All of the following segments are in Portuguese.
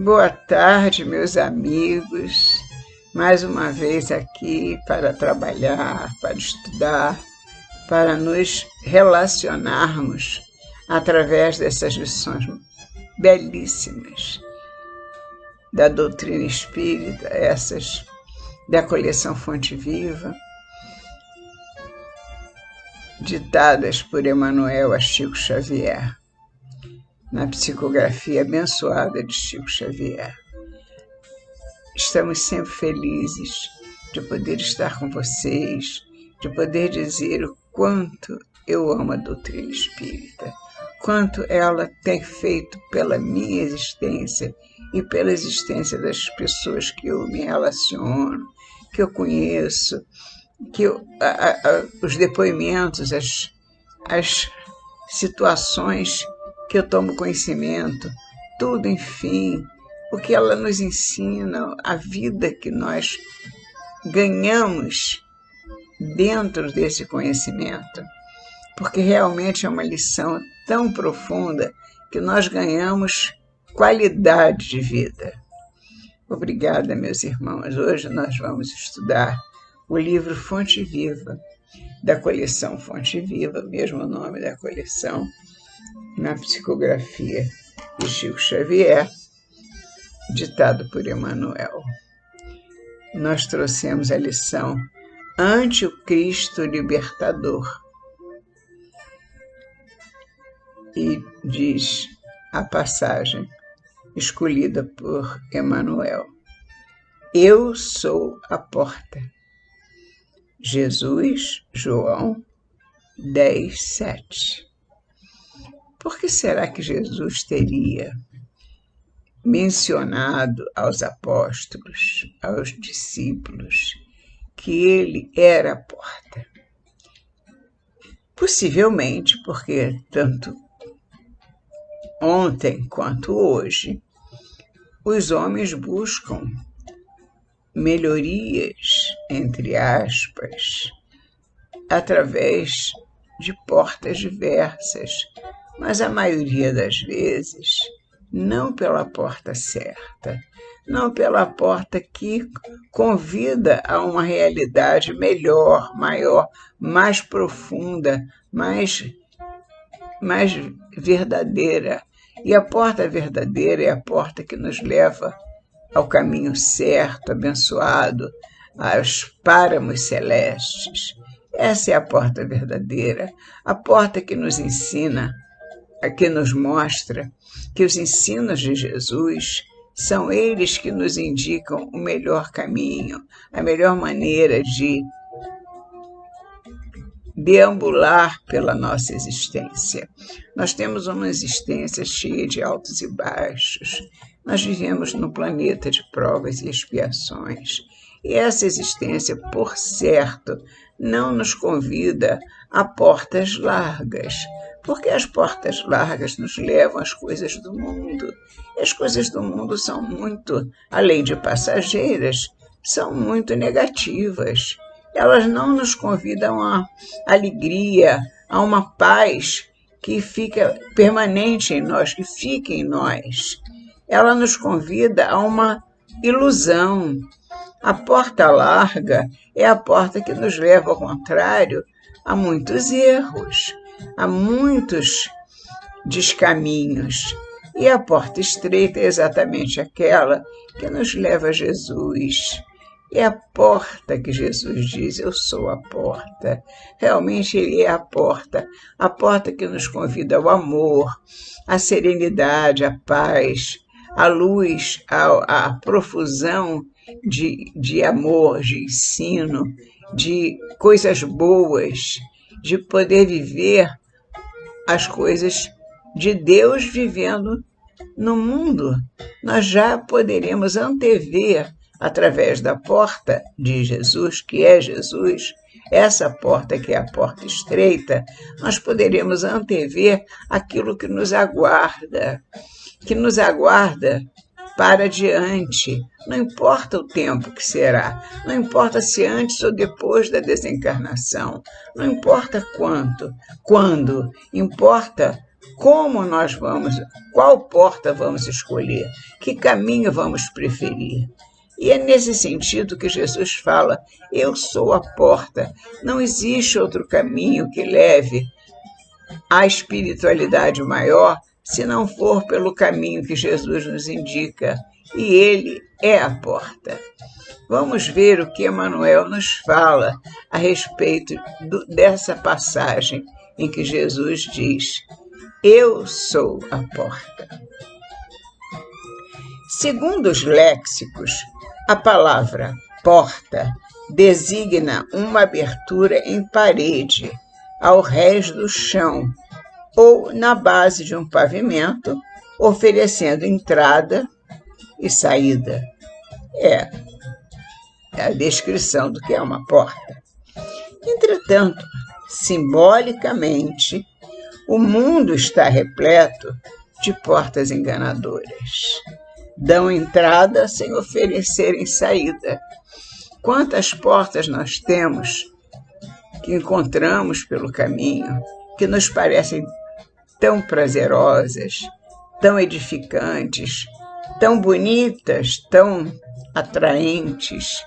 Boa tarde, meus amigos. Mais uma vez aqui para trabalhar, para estudar, para nos relacionarmos através dessas lições belíssimas da doutrina espírita, essas da coleção Fonte Viva, ditadas por Emmanuel a Chico Xavier, na psicografia abençoada de Chico Xavier. Estamos sempre felizes de poder estar com vocês, de poder dizer o quanto eu amo a doutrina espírita, quanto ela tem feito pela minha existência e pela existência das pessoas que eu me relaciono, que eu conheço, os depoimentos, as situações que eu tomo conhecimento, tudo, enfim, o que ela nos ensina, a vida que nós ganhamos dentro desse conhecimento, porque realmente é uma lição tão profunda que nós ganhamos qualidade de vida. Obrigada, meus irmãos. Hoje nós vamos estudar o livro Fonte Viva, da coleção Fonte Viva, mesmo nome da coleção, na psicografia de Chico Xavier, ditado por Emmanuel. Nós trouxemos a lição Ante o Cristo Libertador. E diz a passagem escolhida por Emmanuel: Eu sou a porta. Jesus, João 10:7. Por que será que Jesus teria mencionado aos apóstolos, aos discípulos, que ele era a porta? Possivelmente porque tanto ontem quanto hoje os homens buscam melhorias, entre aspas, através de portas diversas, mas a maioria das vezes não pela porta certa, não pela porta que convida a uma realidade melhor, maior, mais profunda, mais verdadeira. E a porta verdadeira é a porta que nos leva ao caminho certo, abençoado, aos páramos celestes. Essa é a porta verdadeira, a porta que nos ensina, que nos mostra que os ensinos de Jesus são eles que nos indicam o melhor caminho, a melhor maneira de deambular pela nossa existência. Nós temos uma existência cheia de altos e baixos. Nós vivemos num planeta de provas e expiações. E essa existência, por certo, não nos convida a portas largas, porque as portas largas nos levam às coisas do mundo. E as coisas do mundo são muito, além de passageiras, são muito negativas. Elas não nos convidam a alegria, a uma paz que fica permanente em nós, que fica em nós. Ela nos convida a uma ilusão. A porta larga é a porta que nos leva, ao contrário, a muitos erros, a muitos descaminhos. E a porta estreita é exatamente aquela que nos leva a Jesus. É a porta que Jesus diz, eu sou a porta. Realmente ele é a porta que nos convida ao amor, à serenidade, à paz, à luz, à profusão de amor, de ensino, de coisas boas, de poder viver as coisas de Deus vivendo no mundo. Nós já poderemos antever, através da porta de Jesus, que é Jesus, essa porta que é a porta estreita, nós poderemos antever aquilo que nos aguarda para diante. Não importa o tempo que será, não importa se antes ou depois da desencarnação, não importa quando, importa como nós vamos, qual porta vamos escolher, que caminho vamos preferir. E é nesse sentido que Jesus fala: eu sou a porta, não existe outro caminho que leve à espiritualidade maior se não for pelo caminho que Jesus nos indica, e ele é a porta. Vamos ver o que Emmanuel nos fala a respeito dessa passagem em que Jesus diz: eu sou a porta. Segundo os léxicos, a palavra porta designa uma abertura em parede, ao rés do chão, ou na base de um pavimento, oferecendo entrada e saída. É a descrição do que é uma porta. Entretanto, simbolicamente, o mundo está repleto de portas enganadoras. Dão entrada sem oferecerem saída. Quantas portas nós temos que encontramos pelo caminho, que nos parecem tão prazerosas, tão edificantes, tão bonitas, tão atraentes.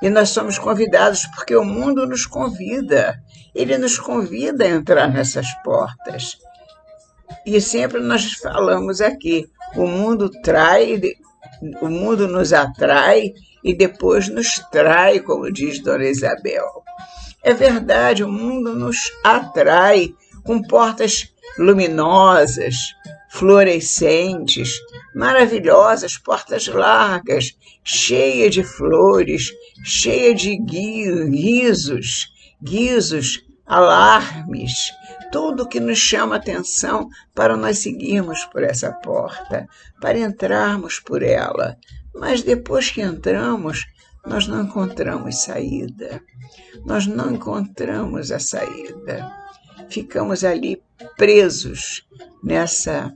E nós somos convidados porque o mundo nos convida. Ele nos convida a entrar nessas portas. E sempre nós falamos aqui, o mundo nos atrai e depois nos trai, como diz Dona Isabel. É verdade, o mundo nos atrai com portas luminosas, fluorescentes, maravilhosas, portas largas, cheias de flores, cheias de guizos, alarmes, tudo que nos chama atenção para nós seguirmos por essa porta, para entrarmos por ela. Mas depois que entramos, nós não encontramos saída. Nós não encontramos a saída. Ficamos ali presos nessa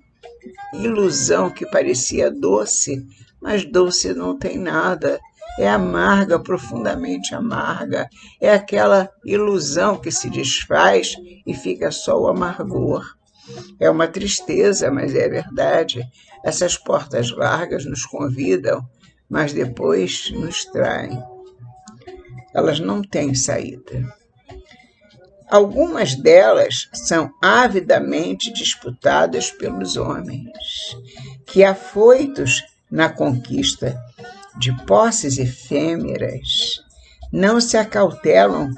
ilusão que parecia doce, mas doce não tem nada. É amarga, profundamente amarga. É aquela ilusão que se desfaz e fica só o amargor. É uma tristeza, mas é verdade. Essas portas largas nos convidam, mas depois nos traem. Elas não têm saída. Algumas delas são avidamente disputadas pelos homens, que, afoitos na conquista de posses efêmeras, não se acautelam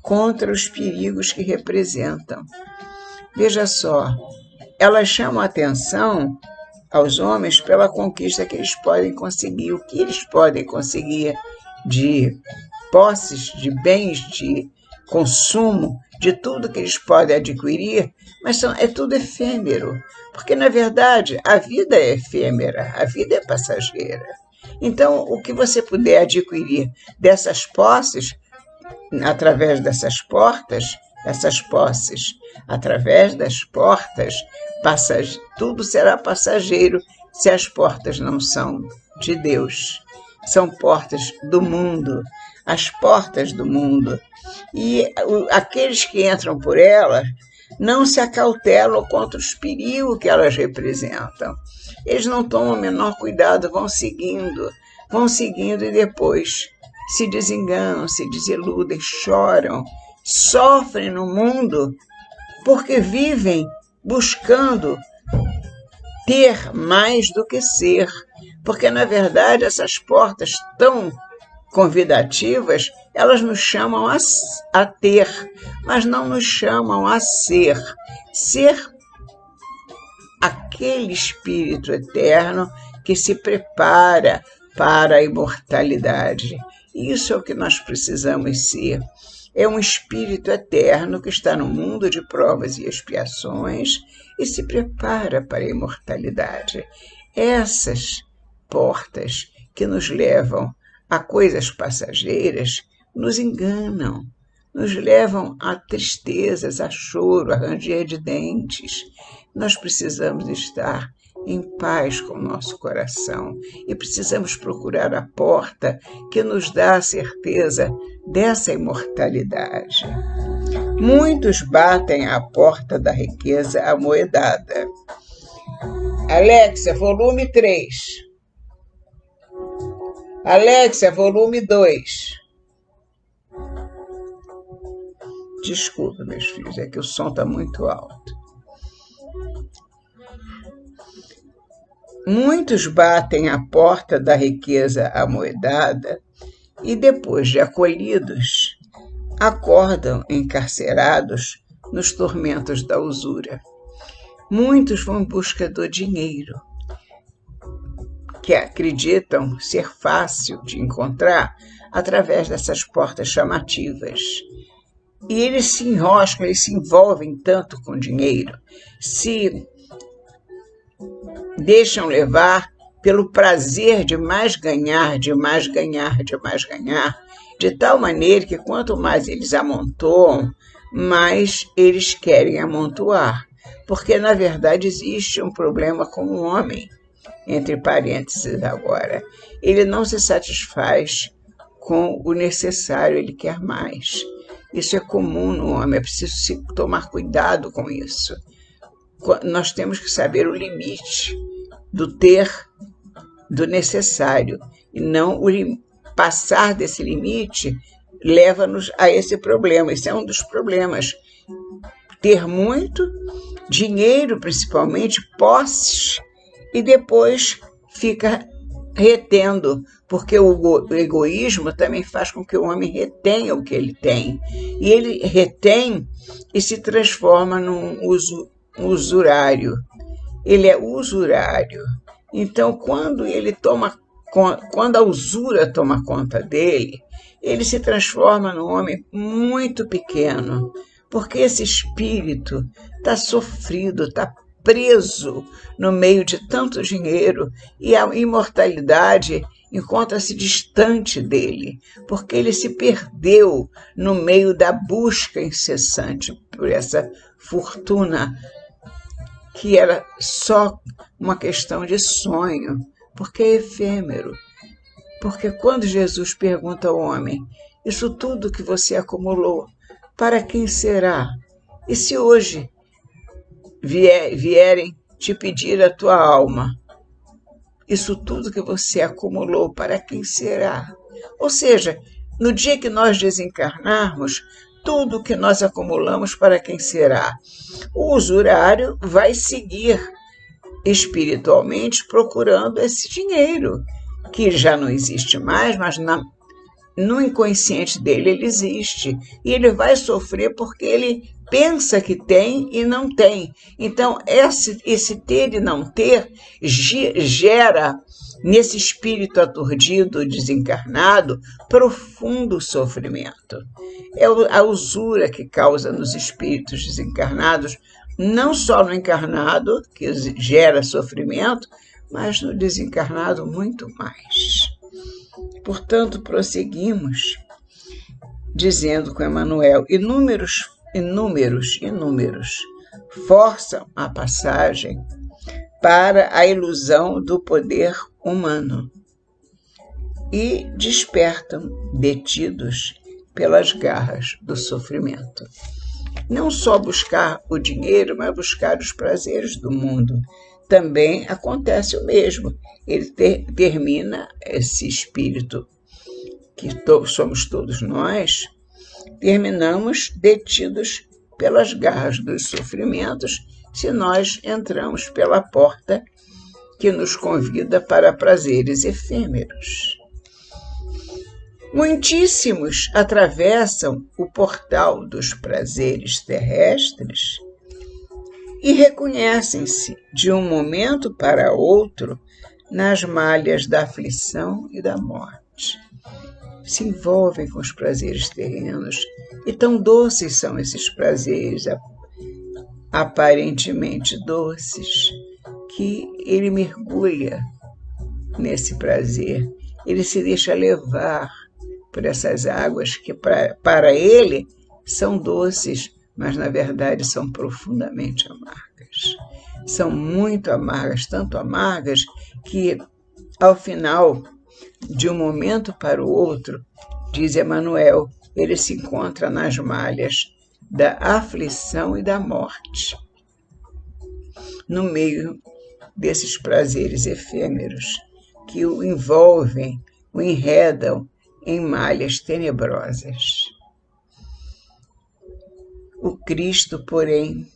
contra os perigos que representam. Veja só, elas chamam a atenção aos homens pela conquista que eles podem conseguir, o que eles podem conseguir de posses, de bens de consumo, de tudo que eles podem adquirir, mas é tudo efêmero, porque, na verdade, a vida é efêmera, a vida é passageira. Então, o que você puder adquirir dessas posses, através dessas portas, essas posses, através das portas, tudo será passageiro se as portas não são de Deus. São portas do mundo, as portas do mundo. E aqueles que entram por elas não se acautelam contra os perigos que elas representam. Eles não tomam o menor cuidado, vão seguindo e depois se desenganam, se desiludem, choram, sofrem no mundo porque vivem buscando ter mais do que ser. Porque, na verdade, essas portas tão convidativas, elas nos chamam a ter, mas não nos chamam a ser. Ser aquele espírito eterno que se prepara para a imortalidade. Isso é o que nós precisamos ser. É um espírito eterno que está no mundo de provas e expiações e se prepara para a imortalidade. Essas portas que nos levam a coisas passageiras nos enganam, nos levam a tristezas, a choro, a ranger de dentes. Nós precisamos estar em paz com o nosso coração e precisamos procurar a porta que nos dá a certeza dessa imortalidade. Muitos batem à porta da riqueza amoedada. Alexa, volume 3. Alexa, volume 2. Desculpa, meus filhos, é que o som está muito alto. Muitos batem à porta da riqueza amoedada e, depois de acolhidos, acordam encarcerados nos tormentos da usura. Muitos vão em busca do dinheiro, que acreditam ser fácil de encontrar através dessas portas chamativas. E eles se enroscam, eles se envolvem tanto com dinheiro, se deixam levar pelo prazer de mais ganhar, de mais ganhar, de mais ganhar, de tal maneira que quanto mais eles amontoam, mais eles querem amontoar. Porque, na verdade, existe um problema com o homem, entre parênteses agora. Ele não se satisfaz com o necessário, ele quer mais. Isso é comum no homem, é preciso tomar cuidado com isso. Nós temos que saber o limite do ter, do necessário, e não passar desse limite leva-nos a esse problema. Esse é um dos problemas. Ter muito, dinheiro principalmente, posses, e depois fica retendo, porque o egoísmo também faz com que o homem retenha o que ele tem. E ele retém e se transforma num usurário. Ele é usurário. Então, quando a usura toma conta dele, ele se transforma num homem muito pequeno, porque esse espírito está sofrido, está preso no meio de tanto dinheiro, e a imortalidade encontra-se distante dele, porque ele se perdeu no meio da busca incessante por essa fortuna, que era só uma questão de sonho, porque é efêmero. Porque quando Jesus pergunta ao homem, isso tudo que você acumulou, para quem será? E se hoje vierem te pedir a tua alma, isso tudo que você acumulou, para quem será? Ou seja, no dia que nós desencarnarmos, tudo que nós acumulamos, para quem será? O usurário vai seguir espiritualmente procurando esse dinheiro, que já não existe mais, mas no inconsciente dele ele existe. E ele vai sofrer porque ele pensa que tem e não tem. Então, esse ter e não ter gera, nesse espírito aturdido, desencarnado, profundo sofrimento. É a usura que causa nos espíritos desencarnados, não só no encarnado, que gera sofrimento, mas no desencarnado muito mais. Portanto, prosseguimos dizendo com Emmanuel, inúmeros forçam a passagem para a ilusão do poder humano e despertam detidos pelas garras do sofrimento. Não só buscar o dinheiro, mas buscar os prazeres do mundo. Também acontece o mesmo. Ele termina, esse espírito, que somos todos nós, terminamos detidos pelas garras dos sofrimentos se nós entramos pela porta que nos convida para prazeres efêmeros. Muitíssimos atravessam o portal dos prazeres terrestres e reconhecem-se de um momento para outro nas malhas da aflição e da morte. Se envolvem com os prazeres terrenos, e tão doces são esses prazeres, aparentemente doces, que ele mergulha nesse prazer, ele se deixa levar por essas águas que para ele são doces, mas na verdade são profundamente amargas. São muito amargas, tanto amargas que ao final, de um momento para o outro, diz Emmanuel, ele se encontra nas malhas da aflição e da morte, no meio desses prazeres efêmeros que o envolvem, o enredam em malhas tenebrosas. O Cristo, porém,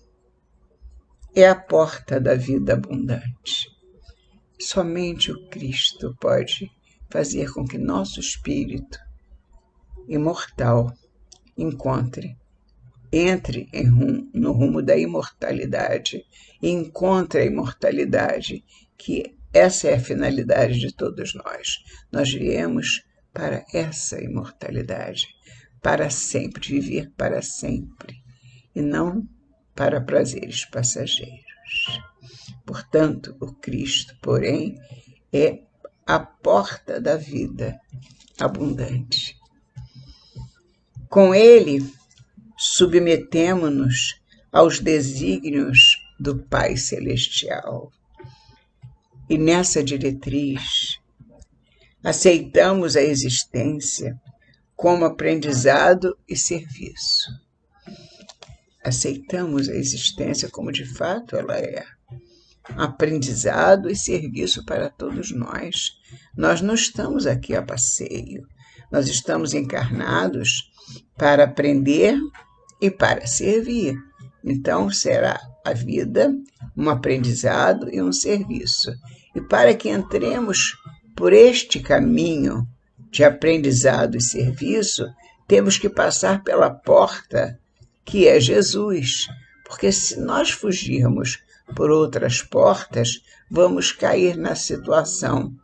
é a porta da vida abundante. Somente o Cristo pode fazer com que nosso espírito imortal entre no rumo da imortalidade e encontre a imortalidade, que essa é a finalidade de todos nós. Nós viemos para essa imortalidade, para sempre, viver para sempre, e não para prazeres passageiros. Portanto, o Cristo, porém, é a porta da vida abundante. Com ele, submetemo-nos aos desígnios do Pai Celestial. E nessa diretriz, aceitamos a existência como aprendizado e serviço. Aceitamos a existência como de fato ela é. Aprendizado e serviço para todos nós. Nós não estamos aqui a passeio. Nós estamos encarnados para aprender e para servir. Então, será a vida um aprendizado e um serviço. E para que entremos por este caminho de aprendizado e serviço, temos que passar pela porta que é Jesus. Porque se nós fugirmos por outras portas, vamos cair na situação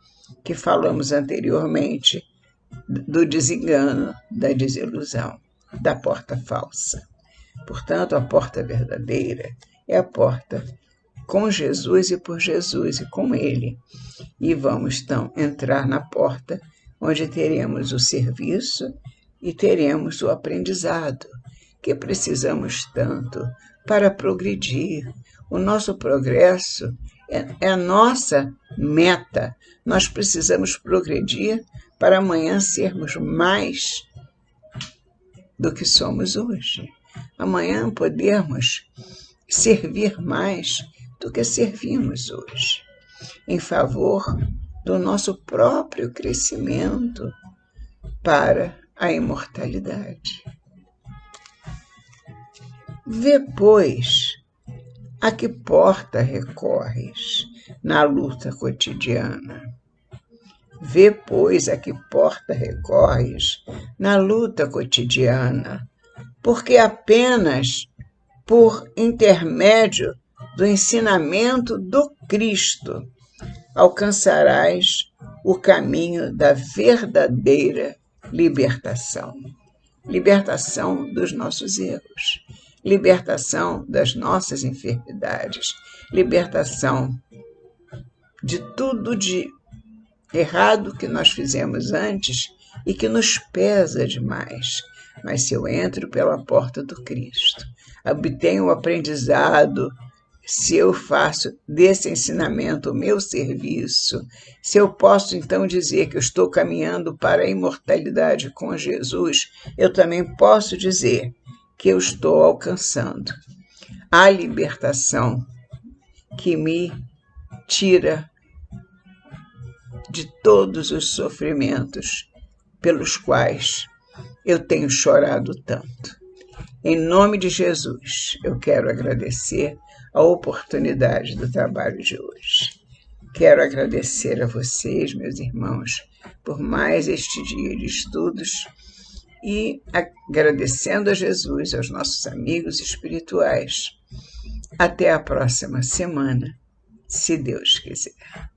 que falamos anteriormente, do desengano, da desilusão, da porta falsa. Portanto, a porta verdadeira é a porta com Jesus e por Jesus e com Ele. E vamos, então, entrar na porta onde teremos o serviço e teremos o aprendizado, que precisamos tanto para progredir. O nosso progresso é a nossa meta. Nós precisamos progredir para amanhã sermos mais do que somos hoje. Amanhã podermos servir mais do que servimos hoje, em favor do nosso próprio crescimento para a imortalidade. Vê, pois, a que porta recorres na luta cotidiana. Vê, pois, a que porta recorres na luta cotidiana, porque apenas por intermédio do ensinamento do Cristo alcançarás o caminho da verdadeira libertação. Libertação dos nossos erros, libertação das nossas enfermidades, libertação de tudo de errado que nós fizemos antes e que nos pesa demais. Mas se eu entro pela porta do Cristo, obtenho o aprendizado, se eu faço desse ensinamento o meu serviço, se eu posso então dizer que eu estou caminhando para a imortalidade com Jesus, eu também posso dizer que eu estou alcançando a libertação que me tira de todos os sofrimentos pelos quais eu tenho chorado tanto. Em nome de Jesus, eu quero agradecer a oportunidade do trabalho de hoje. Quero agradecer a vocês, meus irmãos, por mais este dia de estudos e agradecendo a Jesus, aos nossos amigos espirituais. Até a próxima semana, se Deus quiser.